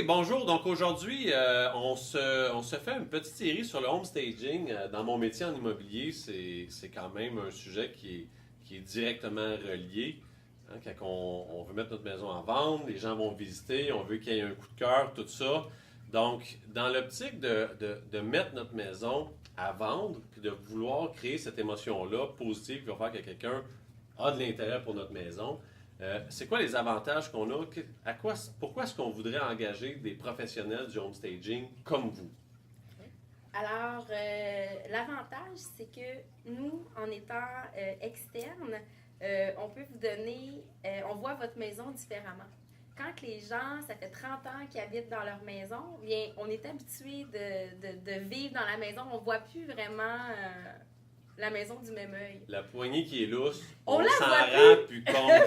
Bonjour. Donc aujourd'hui, on se fait une petite série sur le home staging. Dans mon métier en immobilier, c'est quand même un sujet qui est directement relié. Hein, quand on veut mettre notre maison en vente, les gens vont visiter, on veut qu'il y ait un coup de cœur, tout ça. Donc, dans l'optique de mettre notre maison à vendre, puis de vouloir créer cette émotion-là positive qui va faire que quelqu'un a de l'intérêt pour notre maison, c'est quoi les avantages qu'on a? Pourquoi est-ce qu'on voudrait engager des professionnels du home staging comme vous? Alors, l'avantage, c'est que nous, en étant externes, on peut vous donner, on voit votre maison différemment. Quand les gens, ça fait 30 ans qu'ils habitent dans leur maison, bien, on est habitué de vivre dans la maison. On ne voit plus vraiment la maison du même œil. La poignée qui est lousse, on la s'en voit rend plus compte.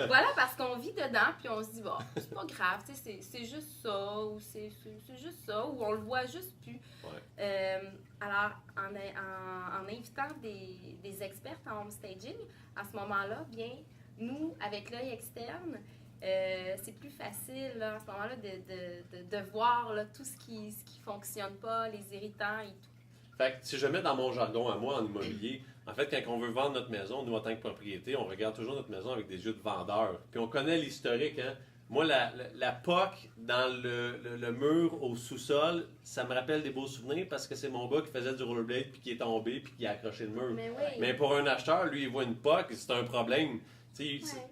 Voilà, parce qu'on vit dedans, puis on se dit, bon, c'est pas grave, c'est juste ça, ou c'est juste ça, ou on le voit juste plus. Ouais. Alors, en invitant des expertes en home staging, à ce moment-là, bien, nous, avec l'œil externe, c'est plus facile là, à ce moment-là de voir là, tout ce qui fonctionne pas, les irritants et tout. Fait que si je mets dans mon jargon à moi en immobilier, en fait, quand on veut vendre notre maison, nous en tant que propriété, on regarde toujours notre maison avec des yeux de vendeur. Puis on connaît l'historique, hein. Moi, la POC dans le mur au sous-sol, ça me rappelle des beaux souvenirs parce que c'est mon gars qui faisait du rollerblade puis qui est tombé puis qui a accroché le mur. Mais, oui. Mais pour un acheteur, lui, il voit une POC, c'est un problème.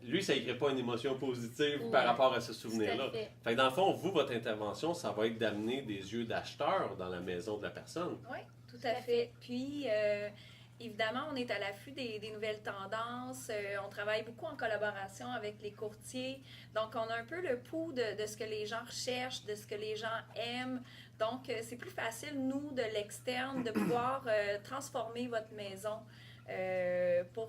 Lui, ça ne crée pas une émotion positive par rapport à ce souvenir-là. Fait que dans le fond, vous, votre intervention, ça va être d'amener des yeux d'acheteur dans la maison de la personne. Oui, tout à fait. Puis, évidemment, on est à l'affût des nouvelles tendances. On travaille beaucoup en collaboration avec les courtiers. Donc, on a un peu le pouls de ce que les gens recherchent, de ce que les gens aiment. Donc, c'est plus facile, nous, de l'externe, de pouvoir transformer votre maison. Pour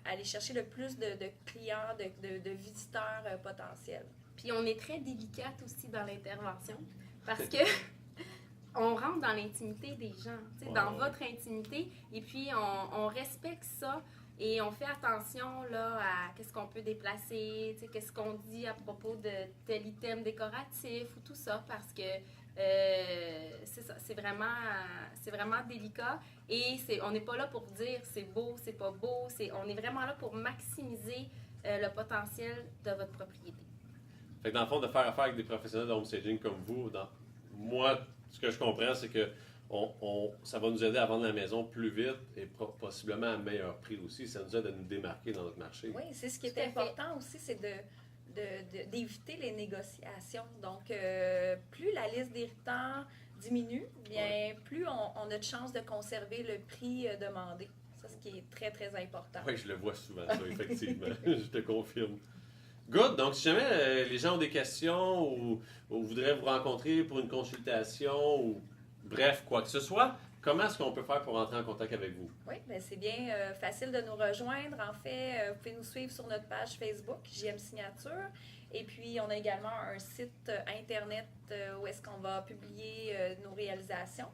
aller chercher le plus de clients, de visiteurs potentiels. Puis on est très délicate aussi dans l'intervention parce que on rentre dans l'intimité des gens, dans votre intimité, et puis on respecte ça et on fait attention là, à qu'est-ce qu'on peut déplacer, qu'est-ce qu'on dit à propos de tel item décoratif ou tout ça, parce que c'est ça, c'est vraiment délicat et on n'est pas là pour dire c'est beau, c'est pas beau, on est vraiment là pour maximiser le potentiel de votre propriété. Fait que dans le fond, de faire affaire avec des professionnels de home staging comme vous, moi, ce que je comprends, c'est que ça va nous aider à vendre la maison plus vite et possiblement à meilleur prix aussi. Ça nous aide à nous démarquer dans notre marché. Oui, c'est ce qui est important aussi, c'est d'éviter les négociations. Donc, plus la liste d'irritants diminue, bien plus on a de chances de conserver le prix demandé. Ça, ce qui est très, très important. Oui, je le vois souvent, ça, effectivement. Je te confirme. Good. Donc, si jamais les gens ont des questions ou voudraient vous rencontrer pour une consultation ou bref, quoi que ce soit, comment est-ce qu'on peut faire pour entrer en contact avec vous? Oui, bien, c'est bien facile de nous rejoindre. En fait, vous pouvez nous suivre sur notre page Facebook, JM Signature. Et puis, on a également un site Internet où est-ce qu'on va publier nos réalisations.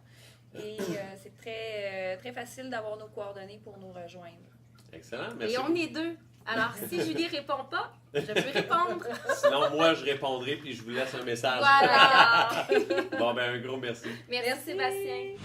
Et c'est très, très facile d'avoir nos coordonnées pour nous rejoindre. Excellent. Merci. Et on est deux. Alors, si Julie ne répond pas, je peux répondre. Sinon, moi, je répondrai puis je vous laisse un message. Voilà. Bon, ben un gros merci. Merci Sébastien.